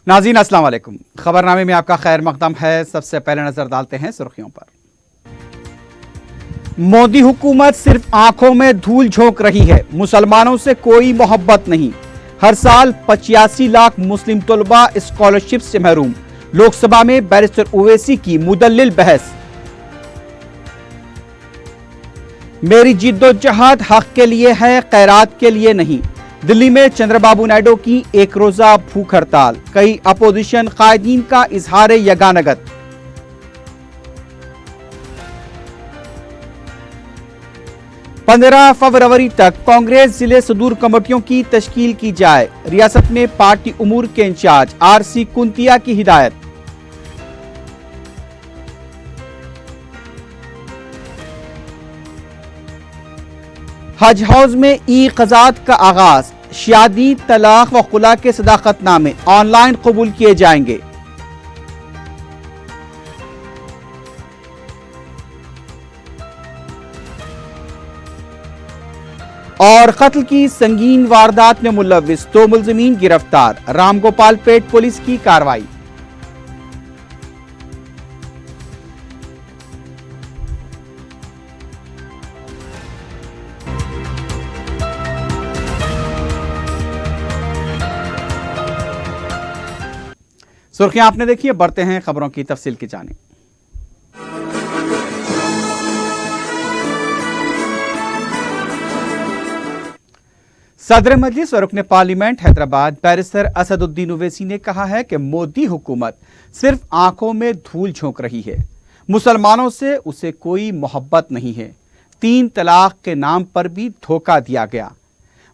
नाज़रीन अस्सलाम वालेकुम। खबरनामे में आपका खैर मकदम है। सबसे पहले नजर डालते हैं सुर्खियों पर। मोदी हुकूमत सिर्फ आंखों में धूल झोंक रही है, मुसलमानों से कोई मोहब्बत नहीं। हर साल 85 लाख मुस्लिम तलबा स्कॉलरशिप से महरूम। लोकसभा में बैरिस्टर ओवैसी की मुदल्लिल बहस। मेरी जिद्दोजहद हक के लिए है, खैरात के लिए नहीं। दिल्ली में चंद्रबाबू नायडू की एक रोजा भूख हड़ताल। कई अपोजिशन कायदीन का इजहार यगानगत। पंद्रह फरवरी तक कांग्रेस जिले सदूर कमेटियों की तश्कील की जाए। रियासत में पार्टी उमूर के इंचार्ज आरसी कुंतिया की हिदायत। हज हाउस में ई क़ज़ात का आगाज। शादी, तलाक व खुला के सदाकतनामे ऑनलाइन कबूल किए जाएंगे। और कत्ल की संगीन वारदात में मुलव्विस 2 मुलज़िमीन गिरफ्तार। रामगोपाल पेट पुलिस की कार्रवाई। सुर्खियां आपने देखी, बढ़ते हैं खबरों की तफसील की जानिब। सदर मजलिस व रुकन पार्लियामेंट हैदराबाद बैरिस्टर असदुद्दीन ओवैसी ने कहा है कि मोदी हुकूमत सिर्फ आंखों में धूल झोंक रही है, मुसलमानों से उसे कोई मोहब्बत नहीं है। 3 तलाक के नाम पर भी धोखा दिया गया।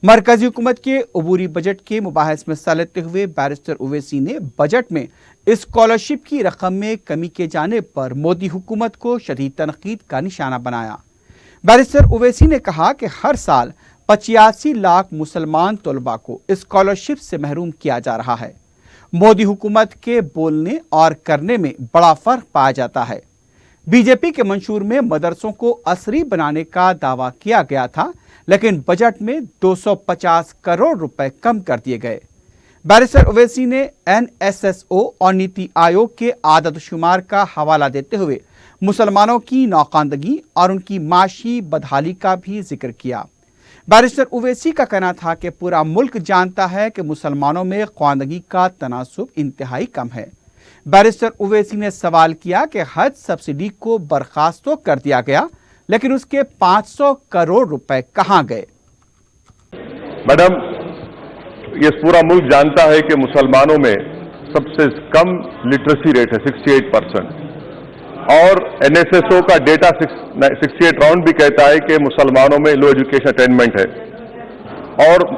मरकजी हुकूमत के अबूरी बजट के मुबाहिस में हिस्सा लेते हुए बैरिस्टर ओवैसी ने बजट में स्कॉलरशिप की रकम में कमी के जाने पर मोदी हुकूमत को शदीद तनकीद का निशाना बनाया। बैरिस्टर ओवैसी ने कहा कि हर साल 85 लाख मुसलमान तलबा को स्कॉलरशिप से महरूम किया जा रहा है। मोदी हुकूमत के बोलने और करने में बड़ा फर्क पाया जाता है। बीजेपी के मंशूर में मदरसों को असरी बनाने का दावा किया गया था, लेकिन बजट में 250 करोड़ रुपए कम कर दिए गए। बैरिस्टर ओवैसी ने NSSO और नीति आयोग के आदत शुमार का हवाला देते हुए मुसलमानों की नौकांदगी और उनकी माशी बदहाली का भी जिक्र किया। बैरिस्टर ओवैसी का कहना था कि पूरा मुल्क जानता है कि मुसलमानों में ख्वानदगी का तनासुब इंतहाई कम है। बैरिस्टर ओवैसी ने सवाल किया कि हज सब्सिडी को बर्खास्त तो कर दिया गया, लेकिन उसके 500 करोड़ रुपए कहां गए? मैडम, ये पूरा मुल्क जानता है कि मुसलमानों में सबसे कम लिटरेसी रेट है 68%, और NSSO का डेटा 68 राउंड भी कहता है कि मुसलमानों में लो एजुकेशन अटेनमेंट है, और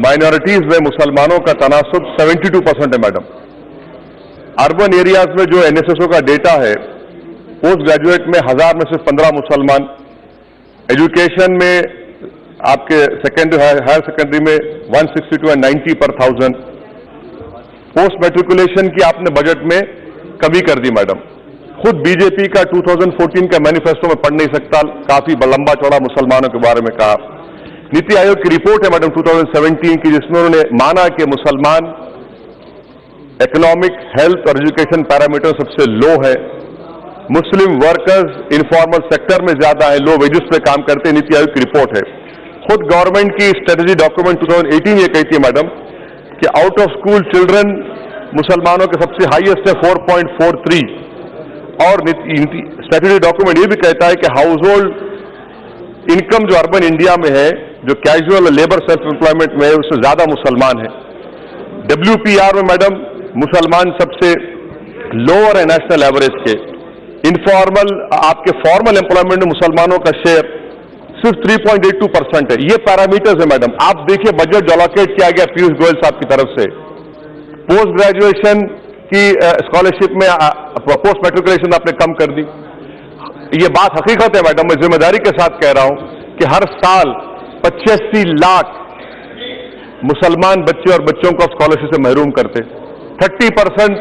माइनॉरिटीज में मुसलमानों का तनासुब 72% है। मैडम, अर्बन एरियाज में जो NSSO का डेटा है, पोस्ट ग्रेजुएट में 1000 में सिर्फ 15 मुसलमान, एजुकेशन में आपके सेकेंडरी हायर सेकेंडरी में 162 and 90 per 1000, पोस्ट मेट्रिकुलेशन की आपने बजट में कमी कर दी। मैडम, खुद बीजेपी का 2014 का मैनिफेस्टो में पढ़ नहीं सकता, काफी लंबा चौड़ा मुसलमानों के बारे में कहा। नीति आयोग की रिपोर्ट है मैडम 2017 की, जिसमें उन्होंने माना कि मुसलमान इकोनॉमिक, हेल्थ और एजुकेशन पैरामीटर सबसे लो है। मुस्लिम वर्कर्स इनफॉर्मल सेक्टर में ज्यादा है, लो वेजेस पे काम करते हैं। नीति आयोग की रिपोर्ट है। खुद गवर्नमेंट की स्ट्रेटेजी डॉक्यूमेंट 2018 ये कहती है मैडम कि आउट ऑफ स्कूल चिल्ड्रन मुसलमानों के सबसे हाईएस्ट है 4.43, और स्ट्रेटेजी डॉक्यूमेंट ये भी कहता है कि हाउस होल्ड इनकम जो अर्बन इंडिया में है, जो कैजुअल लेबर सेल्फ एम्प्लॉयमेंट में है, उससे ज्यादा मुसलमान है। WPR में मैडम मुसलमान सबसे लोअर है नेशनल एवरेज के। इनफॉर्मल, आपके फॉर्मल एम्प्लॉयमेंट में मुसलमानों का शेयर सिर्फ 3.82% है। ये पैरामीटर्स है मैडम। आप देखिए बजट जो अलोकेट किया गया पीयूष गोयल साहब की तरफ से, पोस्ट ग्रेजुएशन की स्कॉलरशिप में पोस्ट मेट्रिकुलेशन आपने कम कर दी। ये बात हकीकत है मैडम, मैं जिम्मेदारी के साथ कह रहा हूं कि हर साल 85 लाख मुसलमान बच्चे और बच्चों को स्कॉलरशिप से महरूम करते। 30%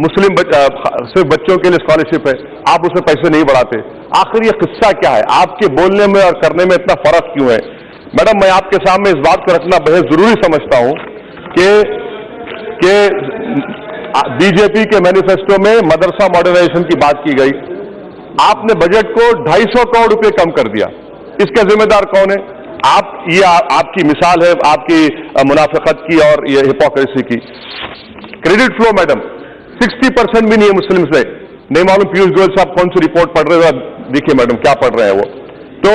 मुस्लिम सिर्फ बच्चों के लिए स्कॉलरशिप है, आप उसमें पैसे नहीं बढ़ाते। आखिर ये किस्सा क्या है? आपके बोलने में और करने में इतना फर्क क्यों है? मैडम, मैं आपके सामने इस बात को रखना बेहद जरूरी समझता हूं कि बीजेपी के मैनिफेस्टो में मदरसा मॉडर्नाइजेशन की बात की गई, आपने बजट को 250 करोड़ रुपए कम कर दिया। इसका जिम्मेदार कौन है? ये आपकी मिसाल है आपकी मुनाफिकत की और ये हिपोक्रेसी की। क्रेडिट फ्लो मैडम 60% भी नहीं है मुस्लिम से। नहीं मालूम पीयूष गोयल साहब कौन सी रिपोर्ट पढ़ रहे हो, देखिए मैडम क्या पढ़ रहे हैं वो। तो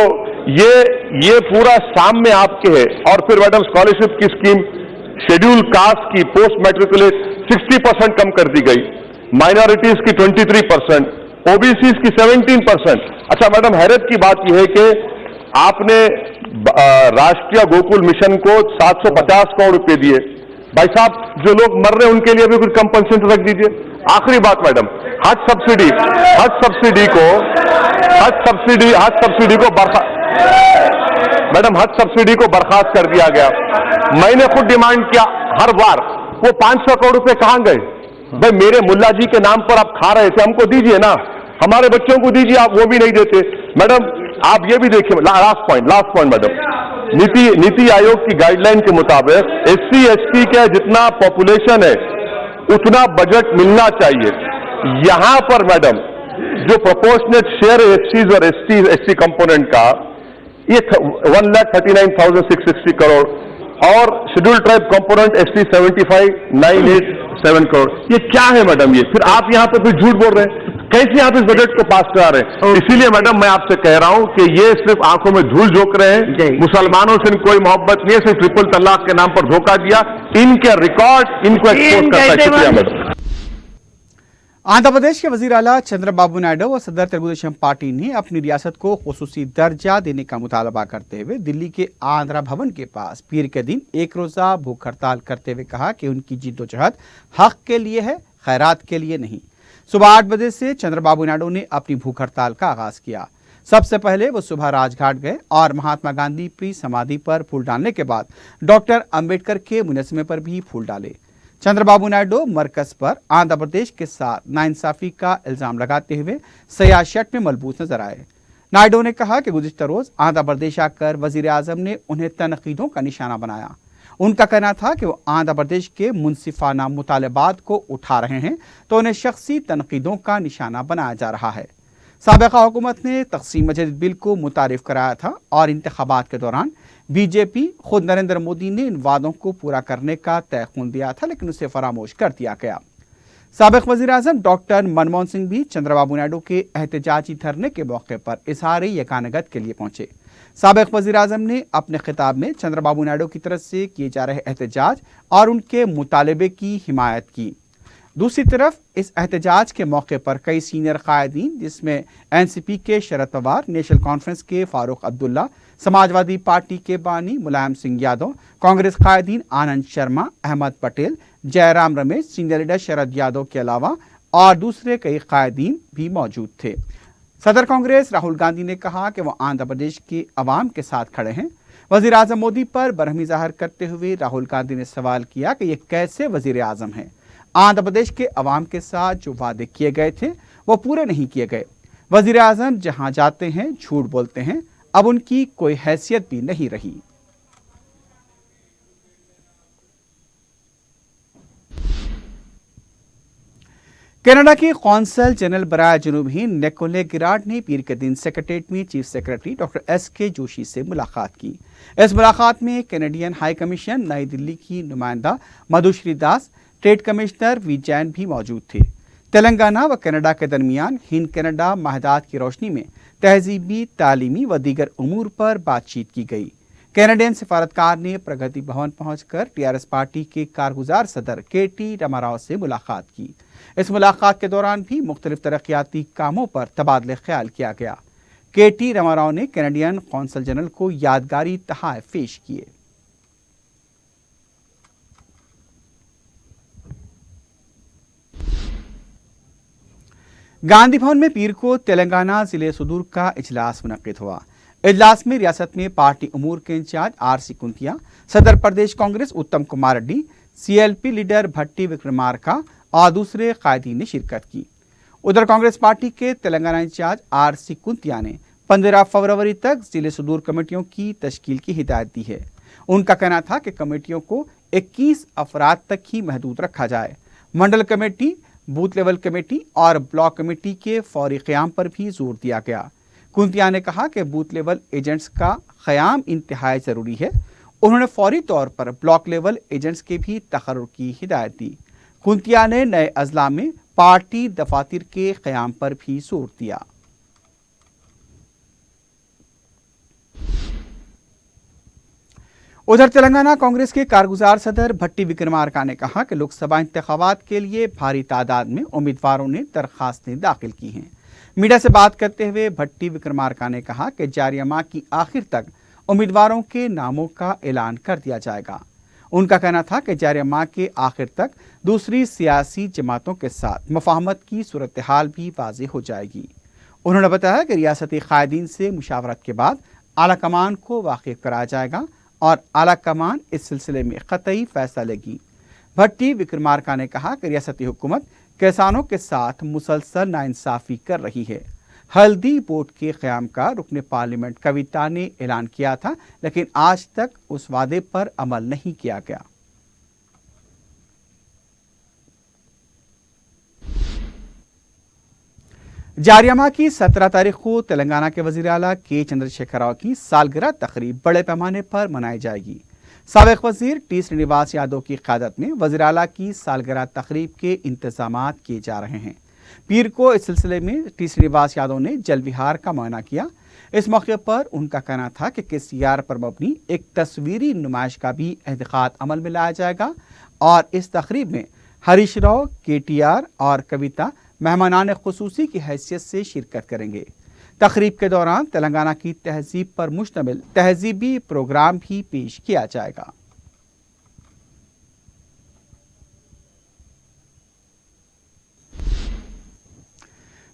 ये पूरा सामने आपके है। और फिर मैडम स्कॉलरशिप की स्कीम शेड्यूल कास्ट की पोस्ट मैट्रिकुलेट 60% कम कर दी गई, माइनॉरिटीज की 23%, ओबीसीज की 17%। अच्छा मैडम हैरत की बात यह है कि आपने राष्ट्रीय गोकुल मिशन को 750 करोड़ रुपए दिए। भाई साहब जो लोग मर रहे हैं उनके लिए भी कुछ कंपनसेशन रख दीजिए। आखिरी बात मैडम, हज सब्सिडी को बर्खास्त कर दिया गया। मैंने खुद डिमांड किया हर बार, वो 500 करोड़ रुपए कहां गए? भाई मेरे मुल्ला जी के नाम पर आप खा रहे थे, हमको दीजिए ना, हमारे बच्चों को दीजिए, आप वो भी नहीं देते। मैडम आप ये भी देखिए, last point madam, NITI Aayog की गाइडलाइन के मुताबिक SC ST का जितना पॉपुलेशन है उतना बजट मिलना चाहिए। यहां पर मैडम जो प्रोपोर्शनेट शेयर है SCs और ST कंपोनेंट का, ये 1,39,660 करोड़ और schedule tribe component ST 75,987 crore. ये क्या है मैडम? ये फिर आप यहां पर फिर झूठ बोल रहे हैं, कैसे आप इस बजट को पास करा रहे हैं? इसीलिए मैडम मैं आपसे कह रहा हूं कि ये सिर्फ आंखों में धूल झोंक रहे हैं। मुसलमानों से कोई मोहब्बत नहीं है, सिर्फ ट्रिपल तलाक के नाम पर धोखा दिया। इनके रिकॉर्ड इनको एक्सपोज करता है। शुक्रिया मैडम। आंध्र प्रदेश के वजीर आला चंद्रबाबू नायडू और सदर तेलुगुदेशम पार्टी ने अपनी रियासत को खुसूसी दर्जा देने का मुतालबा करते हुए दिल्ली के आंध्रा भवन के पास पीर के दिन एक रोजा भूख हड़ताल करते हुए कहा कि उनकी जिद्दोजहद हक के लिए है, खैरात के लिए नहीं। सुबह 8 बजे से चंद्रबाबू नायडू ने अपनी भूख हड़ताल का आगाज किया। सबसे पहले वो सुबह राजघाट गए और महात्मा गांधी की समाधि पर फूल डालने के बाद डॉक्टर अंबेडकर के मुजस्समे पर भी फूल डाले। चंद्रबाबू नायडू मरकज पर आंध्र प्रदेश के साथ नाइंसाफी का इल्जाम लगाते हुए सियासत में मलबूस नजर आए। नायडू ने कहा कि गुज़िश्ता रोज आंध्र प्रदेश आकर वजीर आजम ने उन्हें तनकीदों का निशाना बनाया। उनका कहना था कि वो आंध्र प्रदेश के मुनसिफाना मुतालबात को उठा रहे हैं तो उन्हें शख्सी तनकीदों का निशाना बनाया जा रहा है। साबिका हुकूमत ने तक़सीम मस्जिद बिल को मुतारिफ कराया था और इंतखाबात के दौरान बीजेपी खुद नरेंद्र मोदी ने इन वादों को पूरा करने का तयक़ुन दिया था, लेकिन उसे फरामोश कर दिया गया। साबिक़ वज़ीर आज़म डॉक्टर मनमोहन सिंह भी चंद्रबाबू नायडू के एहतजाजी धरने के मौके पर इज़हार यकानगत के लिए पहुंचे। साबिक़ वज़ीर आज़म ने अपने खिताब में चंद्रबाबू नायडू की तरफ से किए जा रहे एहतजाज और उनके मुतालबे की हिमायत की। दूसरी तरफ इस एहतजाज के मौके पर कई सीनियर कायदीन जिसमें NCP के शरद पवार, नेशनल कॉन्फ्रेंस के फारूक अब्दुल्ला, समाजवादी पार्टी के बानी मुलायम सिंह यादव, कांग्रेस कायदीन आनंद शर्मा, अहमद पटेल, जयराम रमेश, सीनियर लीडर शरद यादव के अलावा और दूसरे कई कायदीन भी मौजूद थे। सदर कांग्रेस राहुल गांधी ने कहा कि वो आंध्र प्रदेश के अवाम के साथ खड़े हैं। वजीर आजम मोदी पर बरहमी जाहिर करते हुए राहुल गांधी ने सवाल किया कि ये कैसे वजीर आजम हैं? आंध्र प्रदेश के अवाम के साथ जो वादे किए गए थे वो पूरे नहीं किए गए। वजीर आजम जहां जाते हैं झूठ बोलते हैं, अब उनकी कोई हैसियत भी नहीं रही। कनाडा की कौंसल जनरल बराए जनूब हिंद निकोले गिरार्ड ने पीर के दिन सेक्रेटेरिएट में chief secretary doctor SK Joshi से मुलाकात की। इस मुलाकात में कैनेडियन हाई कमीशन नई दिल्ली की नुमाइंदा मधुश्री दास, ट्रेड कमिश्नर वी जैन भी मौजूद थे। तेलंगाना व कनाडा के दरमियान हिंद कनाडा माहदात की रोशनी में तहजीबी, तालीमी व दीगर उमूर पर बातचीत की गई। कैनेडियन सफारतकार ने प्रगति भवन पहुंचकर TRS पार्टी के कारगुजार सदर KT रामाराव से मुलाकात की। इस मुलाकात के दौरान भी मुख्तलिफ तरक्याती कामों पर तबादले ख्याल किया गया। KT रामाराव ने कैनेडियन कौंसल जनरल को यादगारी तोहफे पेश किए। गांधी भवन में पीर को तेलंगाना जिले सुदूर का इजलास मुनक्किद हुआ। इजलास में रियासत में पार्टी उमूर के इंचार्ज RC कुंतिया, सदर प्रदेश कांग्रेस उत्तम कुमार रेड्डी, CLP लीडर भट्टी विक्रमार्का और दूसरे कायदीन ने शिरकत की। उधर कांग्रेस पार्टी के तेलंगाना इंचार्ज RC कुंतिया ने 15 फरवरी तक जिले सुदूर कमेटियों की तश्कील की हिदायत दी है। उनका कहना था कि कमेटियों को 21 अफराद तक ही महदूद रखा जाए। मंडल कमेटी, बूथ लेवल कमेटी और ब्लॉक कमेटी के फौरी क़याम पर भी जोर दिया गया। कुंतिया ने कहा कि बूथ लेवल एजेंट्स का क़याम इंतहाई ज़रूरी है। उन्होंने फौरी तौर पर ब्लॉक लेवल एजेंट्स के भी तकर्रुर की हिदायत दी। कुंतिया ने नए अजला में पार्टी दफातर के क़याम पर भी जोर दिया। उधर तेलंगाना कांग्रेस के कारगुजार सदर भट्टी विक्रमार्का ने कहा कि लोकसभा इंतखाबात के लिए भारी तादाद में उम्मीदवारों ने दरखास्तें दाखिल की हैं। मीडिया से बात करते हुए भट्टी विक्रमार्का ने कहा कि जारी माह की आखिर तक उम्मीदवारों के नामों का ऐलान कर दिया जाएगा। उनका कहना था कि जारी माह के आखिर तक दूसरी सियासी जमातों के साथ मुफाहमत की सूरत हाल भी वाज़ेह हो जाएगी। उन्होंने बताया कि रियासती कायदीन से मुशावरत के बाद आला कमान को वाकिफ कराया जाएगा और आला कमान इस सिलसिले में क़तई फैसला लेगी। भट्टी विक्रमार्का ने कहा कि रियासती हुकूमत किसानों के साथ मुसलसल नाइंसाफ़ी कर रही है। हल्दी बोर्ड के क़याम का रुकने पार्लियामेंट कविता ने ऐलान किया था, लेकिन आज तक उस वादे पर अमल नहीं किया गया। जारी माह की 17 तारीख को तेलंगाना के वज़ीर आला के चंद्रशेखर राव की सालगिरह तकरीब बड़े पैमाने पर मनाई जाएगी। साबिक़ वज़ीर टी श्रीनिवास यादव की क़यादत में वज़ीर आला की सालगिरह तकरीब के इंतज़ामात किए जा रहे हैं। पीर को इस सिलसिले में टी श्रीनिवास यादव ने जल विहार का मुआयना किया। इस मौके पर उनका कहना था कि केसीआर पर मबनी एक तस्वीरी नुमाइश का भी इनेकाद अमल में लाया जाएगा और इस तकरीब में हरीश राव, KTR और कविता मेहमानान खुसूसी की हैसियत से शिरकत करेंगे। तकरीब के दौरान तेलंगाना की तहजीब पर मुश्तमिल तहजीबी प्रोग्राम भी पेश किया जाएगा।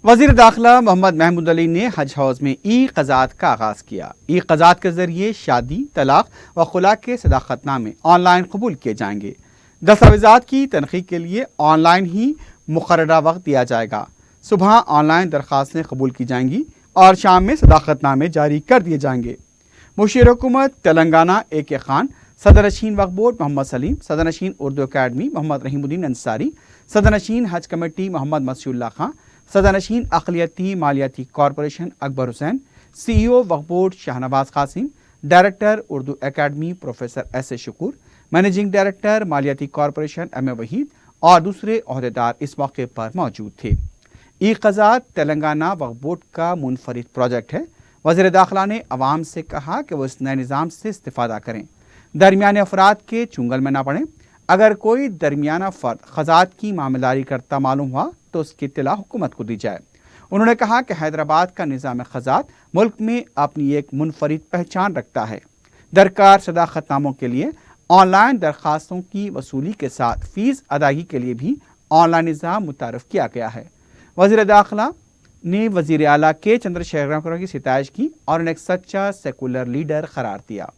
वज़ीर दाखिला मोहम्मद महमूद अली ने हज हाउस में ई-क़ज़ात का आगाज़ किया। ई-क़ज़ात के ज़रिए शादी, तलाक व खुला के सदाक़तनामे ऑनलाइन कबूल किए जाएंगे। दस्तावेज़ात की तनख़ीह के लिए ऑनलाइन ही मुक़र्ररा वक्त दिया जाएगा। सुबह ऑनलाइन दरख्वास्तें कबूल की जाएंगी और शाम में सदाक़तनामे जारी कर दिए जाएंगे। मुशीर हुकूमत तेलंगाना AK खान, सदरनशीन वक्फ बोर्ड मोहम्मद सलीम, सदरनशीन उर्दू अकादमी मोहम्मद रहीमुद्दीन अंसारी, सदरनशीन हज कमेटी मोहम्मद मसीउल्लाह खां, सदरनशीन अक़लियती मालियाती corporation Akbar Hussain, CEO Waqf board Shahnawaz Qasim, director Urdu academy professor S.A. Shakoor, managing director मालियाती कॉरपोरेशन M.A. वहीद और दूसरे अहदेदार इस मौके पर मौजूद थे। ई-क़ज़ात तेलंगाना वक्फ बोर्ड का मुनफरिद प्रोजेक्ट है। वज़ीर दाखिला ने अवाम से कहा कि वो इस नए निज़ाम से इस्तिफ़ादा करें, दरमियाने अफराद के चुंगल में ना पड़ें। अगर कोई दरमियाना फ़र्द क़ज़ात की मामलारी करता मालूम हुआ तो उसकी इत्तला हुकूमत को दी जाए। उन्होंने कहा कि हैदराबाद का निज़ाम क़ज़ात मुल्क में अपनी एक मुनफरिद पहचान रखता है। दरकार सदाक़तनामों के लिए ऑनलाइन दरख्वास्तों की वसूली के साथ फ़ीस अदायगी के लिए भी ऑनलाइन निज़ाम मुतारफ़ किया गया है। वज़ीर दाखिला ने वज़ीर आला के चंद्रशेखर राव की सिताइश की और उन्हें एक सच्चा सेकुलर लीडर करार दिया।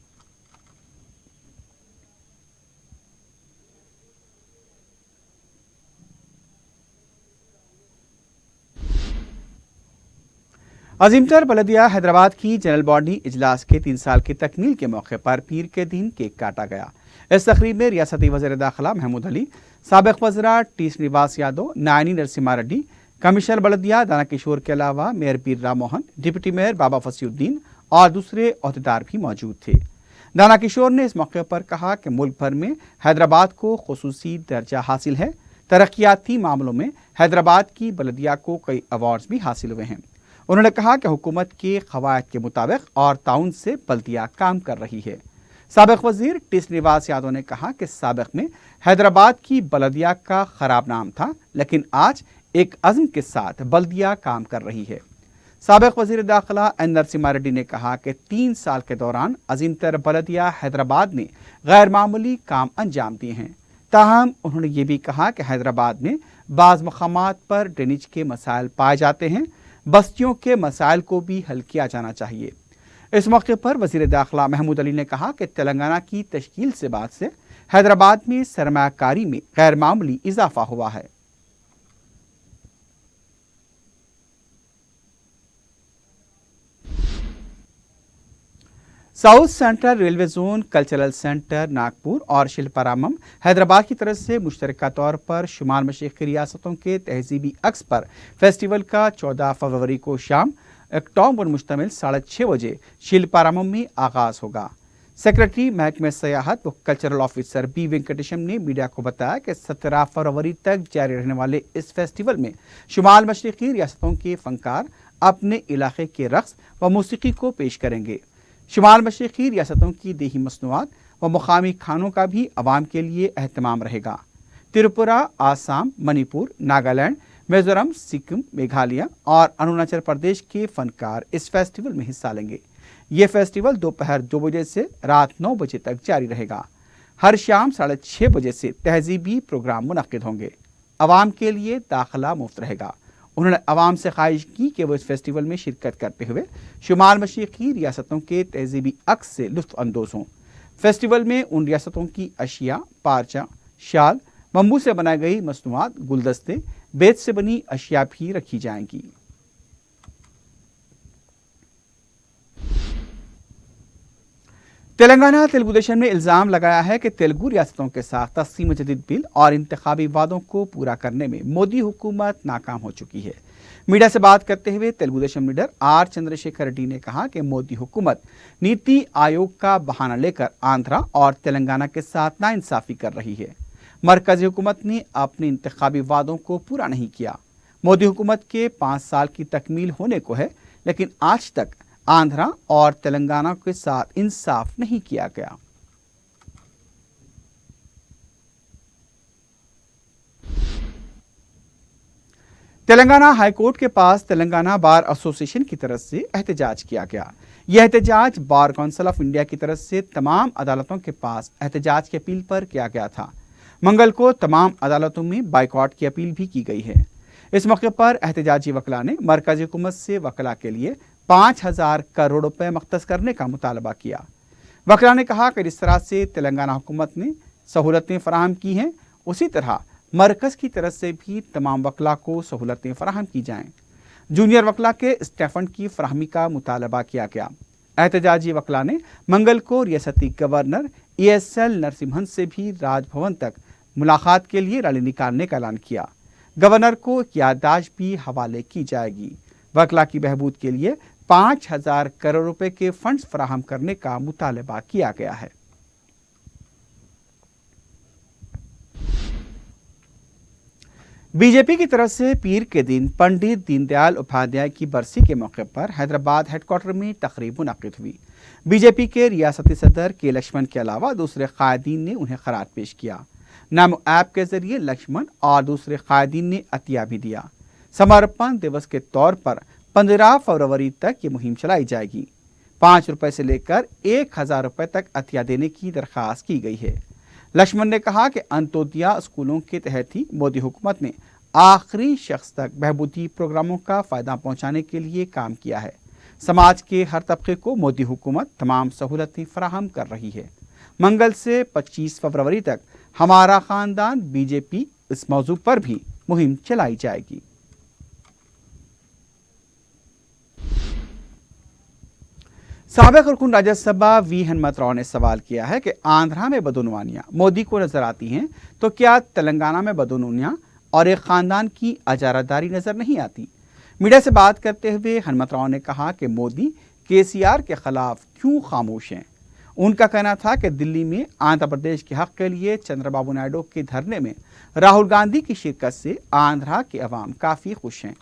अजीमतर बलदिया हैदराबाद की जनरल बॉडी इजलास के 3 साल की तकमील के मौके पर पीर के दिन केक काटा गया। इस तकरीब में रियासती वज़ीर दाखिला महमूद अली, साबिक़ वज़रा टी श्रीनिवास यादव, नायनी नरसिम्हा रेड्डी, कमिश्नर बलदिया दाना किशोर के अलावा मेयर पीर राम मोहन, डिप्टी मेयर बाबा फसीउद्दीन और दूसरे अहदेदार भी मौजूद थे। दाना किशोर ने इस मौके पर कहा कि मुल्क भर में हैदराबाद को खुसूसी दर्जा हासिल है। तरक्याती मामलों में हैदराबाद की बलदिया को कई अवार्ड्स भी हासिल हुए हैं। उन्होंने कहा कि हुकूमत के क़वायद के मुताबिक और ताउन से बल्दिया काम कर रही है। साबिक़ वज़ीर टी श्रीनिवास यादव ने कहा कि साबिक़ में हैदराबाद की बल्दिया का ख़राब नाम था, लेकिन आज एक अज़्म के साथ बल्दिया काम कर रही है। साबिक़ वज़ीर दाखिला N. नरसिम्हा रेड्डी ने कहा कि 3 साल के दौरान अज़ीमतर बल्दिया हैदराबाद ने गैर मामूली काम अंजाम दिए हैं। ताहम उन्होंने ये भी कहा कि हैदराबाद में बाज़ मकामात पर ड्रेनेज के मसाइल पाए जाते हैं। बस्तियों के मसाइल को भी हल किया जाना चाहिए। इस मौके पर वज़ीर दाखिला महमूद अली ने कहा कि तेलंगाना की तश्कील से बाद से हैदराबाद में सरमायाकारी में गैर मामूली इजाफा हुआ है। South central railway zone, cultural centre Nagpur और शिल्पारामम हैदराबाद की तरफ से मुश्तरका तौर पर शुमाल मशरिक़ी रियासतों के तहजीबी अक्स पर फेस्टिवल का 14 फरवरी को शाम एक टॉम पर मुश्तमिल 6:30 बजे शिल्पारामम में आगाज होगा। सेक्रेटरी महकमे सयाहत व कल्चरल ऑफिसर बी वेंकटेशम ने मीडिया को बताया कि 17 फरवरी तक जारी रहने वाले इस फेस्टिवल में शुमाल मशरिक़ी रियासतों के फनकार अपने इलाके के रक्स व मौसीकी को पेश करेंगे। शुमाल मशरिक़ी रियासतों की देही मसनूआत व मुकामी खानों का भी अवाम के लिए एहतमाम रहेगा। त्रिपुरा, आसाम, मणिपुर, नागालैंड, मिजोरम, सिक्किम, मेघालय और अरुणाचल प्रदेश के फनकार इस फेस्टिवल में हिस्सा लेंगे। ये फेस्टिवल दोपहर 2 बजे से रात 9 बजे तक जारी रहेगा। हर शाम 6:30 बजे से तहजीबी प्रोग्राम मुनक्किद होंगे। अवाम के लिए दाखिला मुफ्त रहेगा। उन्होंने अवाम से ख्वाहिश की कि वो इस फेस्टिवल में शिरकत करते हुए शुमाल मशरिक़ी रियासतों के तहजीबी अक्स से लुत्फ़ अंदोज़ हों। फेस्टिवल में उन रियासतों की अशिया, पारचा, शाल, बम्बू से बनाई गई मसनूआत, गुलदस्ते, बेत से बनी अशिया भी रखी जाएंगी। तेलंगाना तेलुगु देशम ने इल्जाम लगाया है कि तेलुगु रियासतों के साथ तक़सीम जदीद बिल और इंतखाबी वादों को पूरा करने में मोदी हुकूमत नाकाम हो चुकी है। मीडिया से बात करते हुए तेलुगु देशम लीडर आर चंद्रशेखर रेड्डी ने कहा कि मोदी हुकूमत नीति आयोग का बहाना लेकर आंध्रा और तेलंगाना के साथ नाइंसाफी कर रही है। मरकजी हुकूमत ने अपने इंतखाबी वादों को पूरा नहीं किया। मोदी हुकूमत के 5 साल की तकमील होने को है, लेकिन आज तक आंध्रा और तेलंगाना के साथ इंसाफ नहीं किया गया। तेलंगाना हाईकोर्ट के पास तेलंगाना बार एसोसिएशन की तरफ से एहतजाज किया गया। यह एहतजाज बार काउंसिल ऑफ इंडिया की तरफ से तमाम अदालतों के पास एहतजाज की अपील पर किया गया था। मंगल को तमाम अदालतों में बाइकआउट की अपील भी की गई है। इस मौके पर एहतजाजी वकला ने मरकजी हुकूमत से वकला के लिए 5,000 करोड़ रुपए मख्तस करने का मुतालबा किया। वकला ने कहा कि जिस तरह से तेलंगाना हुकूमत ने सहूलतें फराहम की हैं, उसी तरह मरकज़ की तरफ से भी तमाम वकला को सहूलतें फराहम की जाएं। जूनियर वकला के स्टेफंड की फराहमी का मुतालबा किया गया। एहतजाजी वकला ने मंगल को रियासती गवर्नर ESL नरसिम्हन से भी राजभवन तक मुलाकात के लिए रैली निकालने का ऐलान किया। गवर्नर को एक याददाश्त भी हवाले की जाएगी। वकला की बहबूद के लिए 5,000 करोड़ रुपए के फंड्स फराहम करने का मुतालबा किया गया है। बीजेपी की तरफ से पीर के दिन पंडित दीनदयाल उपाध्याय की बरसी के मौके पर हैदराबाद हेडक्वार्टर में तकरीब मुनक्किद हुई। बीजेपी के रियासती सदर के लक्ष्मण के अलावा दूसरे कायदीन ने उन्हें खराज पेश किया। नमो ऐप के जरिए लक्ष्मण और दूसरे कायदीन ने अतिया भी दिया। समर्पण दिवस के तौर पर 15 फरवरी तक ये मुहिम चलाई जाएगी। 5 रुपए से लेकर 1,000 रुपए तक अतिया देने की दरख्वास्त की गई है। लक्ष्मण ने कहा कि अंत्योदया स्कूलों के तहत ही मोदी हुकूमत ने आखिरी शख्स तक बहबूदी प्रोग्रामों का फायदा पहुंचाने के लिए काम किया है। समाज के हर तबके को मोदी हुकूमत तमाम सहूलतें फराहम कर रही है। मंगल से 25 फरवरी तक हमारा खानदान बीजेपी इस मौजू पर भी मुहिम चलाई जाएगी। साबिक रुकन राज्यसभा वी हनुमतराव ने सवाल किया है कि आंध्रा में बदनवानियां मोदी को नजर आती हैं, तो क्या तेलंगाना में बदनवानियां और एक खानदान की अजारादारी नजर नहीं आती। मीडिया से बात करते हुए हनुमतराव ने कहा कि मोदी KCR के खिलाफ क्यों खामोश हैं। उनका कहना था कि दिल्ली में आंध्र प्रदेश के हक के लिए चंद्रबाबू नायडू के धरने में राहुल गांधी की शिरकत से आंध्रा के अवाम काफी खुश हैं।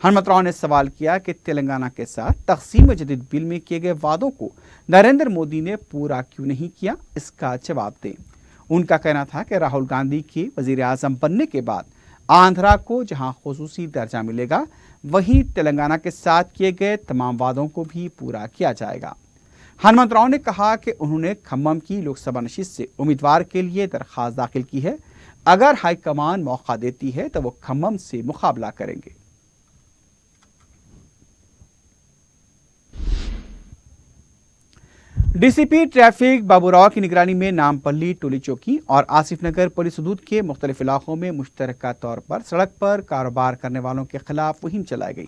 हनुमतराव ने सवाल किया कि तेलंगाना के साथ तक़सीम जदीद बिल में किए गए वादों को नरेंद्र मोदी ने पूरा क्यों नहीं किया, इसका जवाब दें। उनका कहना था कि राहुल गांधी के वजीर आज़म बनने के बाद आंध्रा को जहां खुसूसी दर्जा मिलेगा, वहीं तेलंगाना के साथ किए गए तमाम वादों को भी पूरा किया जाएगा। हनुमतराव ने कहा कि उन्होंने खम्मम की लोकसभा नशिस्त से उम्मीदवार के लिए दरख्वास्त दाखिल की है। अगर हाईकमान मौका देती है तो वो खम्मम से मुकाबला करेंगे। DCP ट्रैफिक बाबूराव की निगरानी में नामपल्ली, टोली चौकी और आसिफ नगर पुलिस हदूद के मुख्तलिफ इलाकों में मुश्तरका तौर पर सड़क पर कारोबार करने वालों के खिलाफ मुहिम चलाई गई।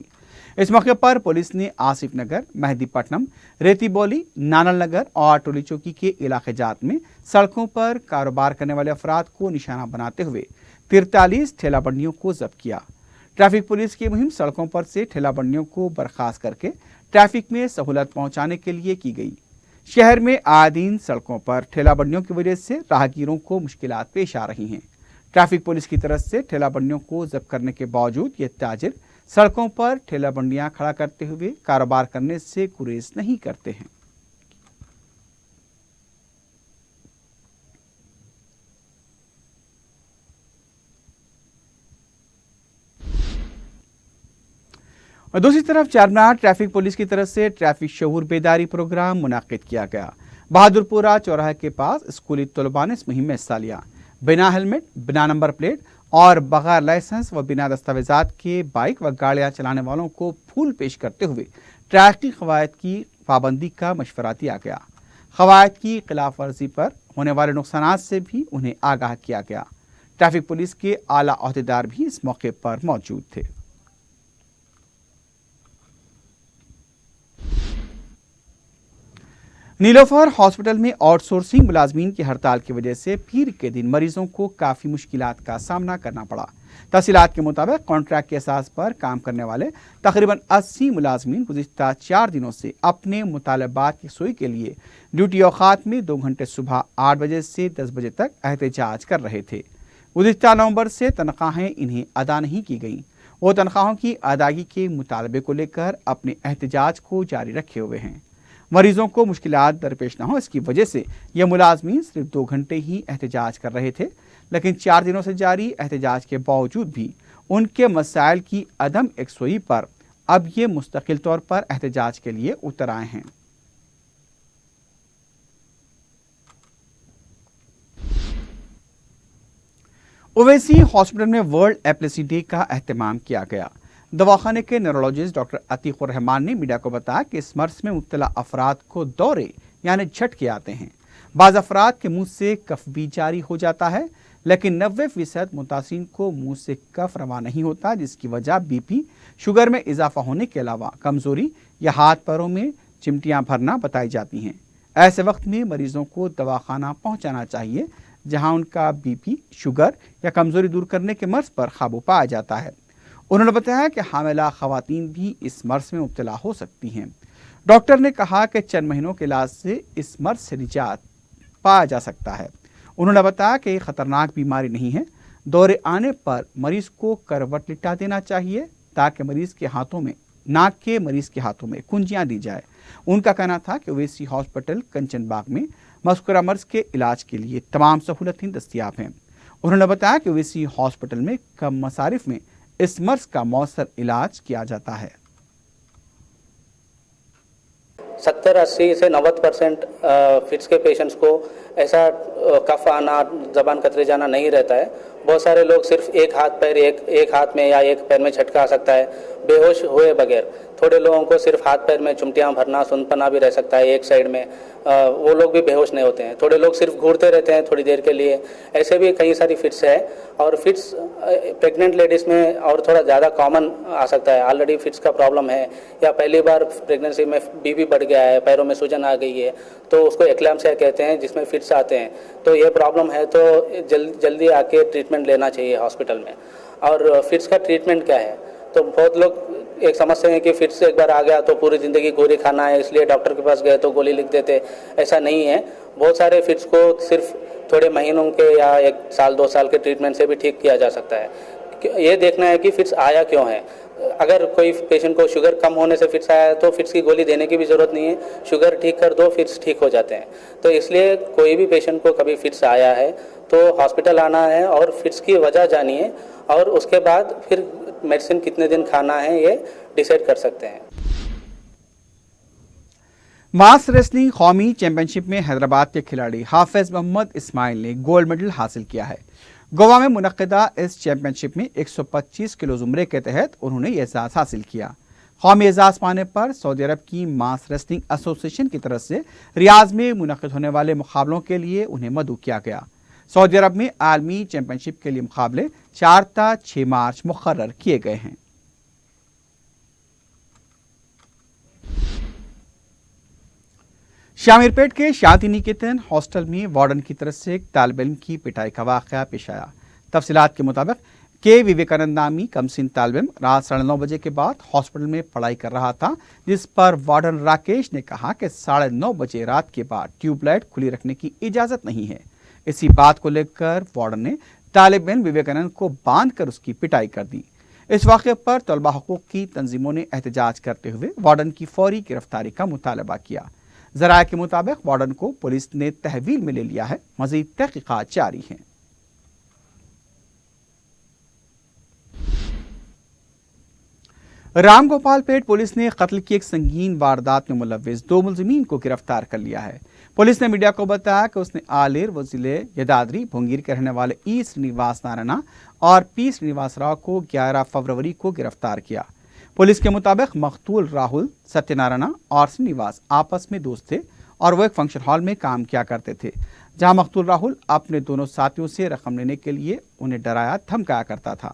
इस मौके पर पुलिस ने आसिफ नगर, मेहदीपट्टनम, रेती बोली, नानल नगर और टोली चौकी के इलाके जात में सड़कों पर कारोबार करने वाले अफराद को निशाना बनाते हुए 43 ठेला बंडियों को जब्त किया। ट्रैफिक पुलिस की मुहिम सड़कों पर से ठेला बंडियों को बर्खास्त करके ट्रैफिक में सहूलत पहुंचाने के लिए की गई। शहर में आए दिन सड़कों पर ठेला बंडियों की वजह से राहगीरों को मुश्किलात पेश आ रही हैं। ट्रैफिक पुलिस की तरफ से ठेला बंडियों को जब्त करने के बावजूद ये ताजिर सड़कों पर ठेला बंडियां खड़ा करते हुए कारोबार करने से गुरेज नहीं करते हैं। और दूसरी तरफ चारमीनार ट्रैफिक पुलिस की तरफ से ट्रैफिक शऊर बेदारी प्रोग्राम मुनाकिद किया गया। बहादुरपुरा चौराहे के पास स्कूली तलबा ने इस मुहिम में हिस्सा लिया। बिना हेलमेट, बिना नंबर प्लेट और बगैर लाइसेंस व बिना दस्तावेजात के बाइक व गाड़ियां चलाने वालों को फूल पेश करते हुए ट्रैफिक कवायद की पाबंदी का मशवरा दिया गया। कवायद की खिलाफ वर्जी पर होने वाले नुकसानात से भी उन्हें आगाह किया गया। ट्रैफिक पुलिस के आला अहदेदार भी इस मौके पर मौजूद थे। नीलोफर हॉस्पिटल में आउटसोर्सिंग मुलाजमीन की हड़ताल की वजह से पीर के दिन मरीजों को काफ़ी मुश्किलात का सामना करना पड़ा। तहसीलात के मुताबिक कॉन्ट्रैक्ट के एसास पर काम करने वाले तकरीबन 80 मुलाजमीन गुज़िश्ता 4 दिनों से अपने मुतालबात की सुई के लिए ड्यूटी औकात में 2 घंटे सुबह 8 बजे से 10 बजे तक एहतजाज कर रहे थे। गुज़िश्ता नवंबर से तनख्वाहें इन्हें अदा नहीं की गईं। वो तनख्वाहों की अदायगी के मुतालबे को लेकर अपने एहतजाज को जारी रखे हुए हैं। मरीजों को मुश्किलात दरपेश न हो, इसकी वजह से ये मुलाजमीन सिर्फ 2 घंटे ही एहतजाज कर रहे थे, लेकिन 4 दिनों से जारी एहतजाज के बावजूद भी उनके मसाइल की अदम यकसुई पर अब ये मुस्तकिल तौर पर एहतजाज के लिए उतर आए हैं। ओवैसी हॉस्पिटल में वर्ल्ड एपिलेप्सी डे का एहतमाम किया गया। दवाखाने के न्यूरोलॉजिस्ट डॉक्टर अतीकुर रहमान ने मीडिया को बताया कि इस मर्ज में मुब्तला अफराद को दौरे यानी झटके आते हैं। बाज़ अफराद के मुंह से कफ भी जारी हो जाता है, लेकिन 90% मुतासिरीन को मुंह से कफ रवा नहीं होता, जिसकी वजह बीपी, शुगर में इजाफा होने के अलावा कमजोरी या हाथ पैरों में चिमटियां भरना बताई जाती हैं। ऐसे वक्त में मरीजों को दवाखाना पहुंचाना चाहिए, जहां उनका बीपी, शुगर या कमजोरी दूर करने के मर्ज पर काबू पाया जाता है। उन्होंने बताया कि हामिला खवातीन भी इस मर्ज में मुब्तला हो सकती हैं। डॉक्टर ने कहा कि चंद महीनों के इलाज से इस मर्ज से निजात पाया जा सकता है। उन्होंने बताया कि ये खतरनाक बीमारी नहीं है। दौरे आने पर मरीज को करवट लिटा देना चाहिए ताकि मरीज के हाथों में मरीज के हाथों में कुंजियां दी जाए। उनका कहना था कि ओवैसी हॉस्पिटल कंचन बाग में मस्कुरा मर्ज के इलाज के लिए तमाम सहूलतें दस्तियाब हैं। उन्होंने बताया कि ओवैसी हॉस्पिटल में कम मसारिफ में इस मर्ज का मौसर इलाज किया जाता है। 70-80 से 90% फिट्स के पेशेंट्स को ऐसा कफ आना, जबान कतरे जाना नहीं रहता है। बहुत सारे लोग सिर्फ एक हाथ में या एक पैर में झटका आ सकता है, बेहोश हुए बगैर। थोड़े लोगों को सिर्फ हाथ पैर में चुमटियां भरना, सुनपना भी रह सकता है एक साइड में, वो लोग भी बेहोश नहीं होते हैं। थोड़े लोग सिर्फ घूरते रहते हैं थोड़ी देर के लिए। ऐसे भी कई सारी फिट्स है, और फिट्स प्रेग्नेंट लेडीज़ में और थोड़ा ज़्यादा कॉमन आ सकता है। ऑलरेडी फिट्स का प्रॉब्लम है या पहली बार प्रेगनेंसी में बीपी बढ़ गया है, पैरों में सूजन आ गई है, तो उसको एक्लैम्सिया कहते हैं, जिसमें फिट्स आते हैं। तो ये प्रॉब्लम है तो जल्दी आके ट्रीटमेंट लेना चाहिए हॉस्पिटल में। और फिट्स का ट्रीटमेंट क्या है, तो बहुत लोग एक समझते हैं कि फिट्स एक बार आ गया तो पूरी ज़िंदगी गोली खाना है, इसलिए डॉक्टर के पास गए तो गोली लिख देते। ऐसा नहीं है। बहुत सारे फिट्स को सिर्फ थोड़े महीनों के या 1 साल 2 साल के ट्रीटमेंट से भी ठीक किया जा सकता है। ये देखना है कि फिट्स आया क्यों है। अगर कोई पेशेंट को शुगर कम होने से फिट्स आया है तो फिट्स की गोली देने की भी ज़रूरत नहीं है, शुगर ठीक कर दो, फिट्स ठीक हो जाते हैं। तो इसलिए कोई भी पेशेंट को कभी फिट्स आया है तो हॉस्पिटल आना है और फिट्स की वजह जानिए, और उसके बाद फिर मेडिसिन कितने दिन खाना है ये डिसाइड कर सकते हैं। मास रेसलिंग कौमी चैंपियनशिप में हैदराबाद के खिलाड़ी हाफिज मोहम्मद इस्माइल ने गोल्ड मेडल हासिल किया है। गोवा में मुनक्किदा इस चैंपियनशिप में 125 किलो जुमरे के तहत उन्होंने ये एजाज़ हासिल किया। कौमी एजाज़ पाने पर सऊदी अरब की मास रेसलिंग एसोसिएशन की तरफ से रियाज में मुनक्किद होने वाले मुकाबलों के लिए उन्हें मदऊ किया गया। सऊदी अरब में आलमी चैंपियनशिप के लिए मुकाबले 4 था 6 मार्च मुकर्रर किए गए हैं। शामिरपेट के शांति निकेतन हॉस्टल में वार्डन की तरफ से एक तालिब इल्म की पिटाई का वाक़या पेश आया। तफसीलात के मुताबिक के विवेकानंद नामी कमसिन तालिब इल्म रात 9:30 बजे के बाद हॉस्पिटल में पढ़ाई कर रहा था, जिस पर वार्डन राकेश ने कहा कि 9:30 बजे रात के बाद ट्यूबलाइट खुली रखने की इजाज़त नहीं है। इसी बात को लेकर वार्डन ने तालिब इल्म विवेकानंद को बांध कर उसकी पिटाई कर दी। इस वाक़े पर तलबा हुकूक की तंजीमों ने एहतजाज करते हुए वार्डन की फौरी गिरफ्तारी का मुतालबा किया। ज़राए के मुताबिक वार्डन को पुलिस ने तहवील में ले लिया है। मज़ीद तहक़ीक़ात जारी हैं। रामगोपालपेट पुलिस ने कत्ल की एक संगीन वारदात में मुलव्विस 2 मुलजिमीन को गिरफ्तार कर लिया है। पुलिस ने मीडिया को बताया कि उसने आलेर व जिले यदाद्री भोंगीर के रहने वाले ई श्रीनिवास नारायण और पी श्रीनिवास राव को 11 फरवरी को गिरफ्तार किया। पुलिस के मुताबिक मकतूल राहुल, सत्यनारायण और श्रीनिवास आपस में दोस्त थे और वो एक फंक्शन हॉल में काम किया करते थे, जहां मकतूल राहुल अपने दोनों साथियों से रकम लेने के लिए उन्हें डराया धमकाया करता था।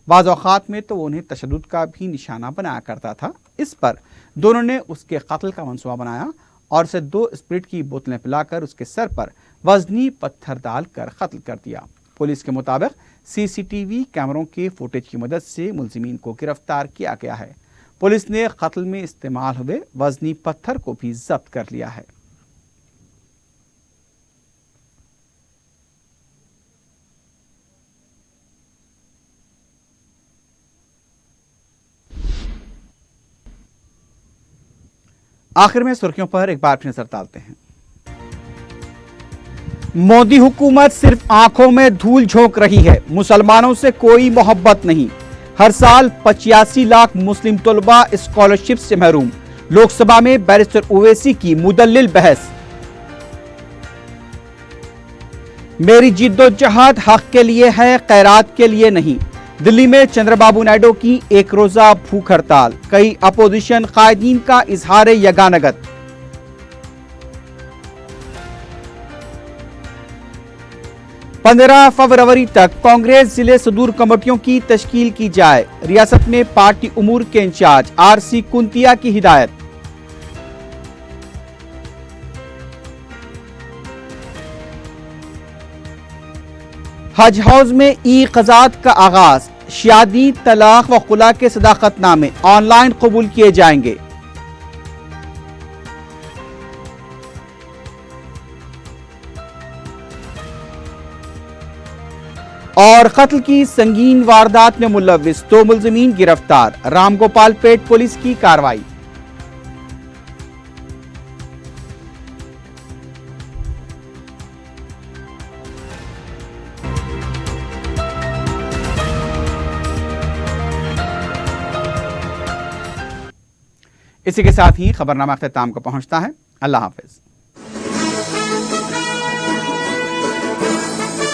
बाज़ औक़ात में तो उन्हें तशद्दुद का भी निशाना बनाया करता था। इस पर दोनों ने उसके कत्ल का मंसूबा बनाया और उसे 2 स्प्रिट की बोतलें पिलाकर उसके सर पर वजनी पत्थर डालकर कत्ल कर दिया। पुलिस के मुताबिक सीसीटीवी कैमरों के फुटेज की मदद से मुलजिमीन को गिरफ्तार किया गया है। पुलिस ने कत्ल में इस्तेमाल हुए वजनी पत्थर को भी जब्त कर लिया है। आखिर में सुर्खियों पर एक बार फिर नजर डालते हैं। मोदी हुकूमत सिर्फ आंखों में धूल झोंक रही है, मुसलमानों से कोई मोहब्बत नहीं। हर साल 85 लाख मुस्लिम तलबा स्कॉलरशिप से महरूम। लोकसभा में बैरिस्टर ओवैसी की मुदल्लिल बहस। मेरी जिद्दोजहद हक के लिए है, खैरात के लिए नहीं। दिल्ली में चंद्रबाबू नायडू की एक रोजा भूख हड़ताल। कई अपोजिशन कायदीन का इजहार यगानगत। पंद्रह फरवरी तक कांग्रेस जिले सदूर कमेटियों की तश्कील की जाए। रियासत में पार्टी उमूर के इंचार्ज आरसी कुंतिया की हिदायत। हज हाउस में ई क़ज़ात का आगाज। शादी, तलाक व खुला के सदाकतनामे ऑनलाइन कबूल किए जाएंगे। और कत्ल की संगीन वारदात में मुलव्विस 2 मुलजिमीन गिरफ्तार। रामगोपालपेट पुलिस की कार्रवाई। इसी के साथ ही खबरनामा अख्ताम को पहुंचता है। अल्लाह हाफिज।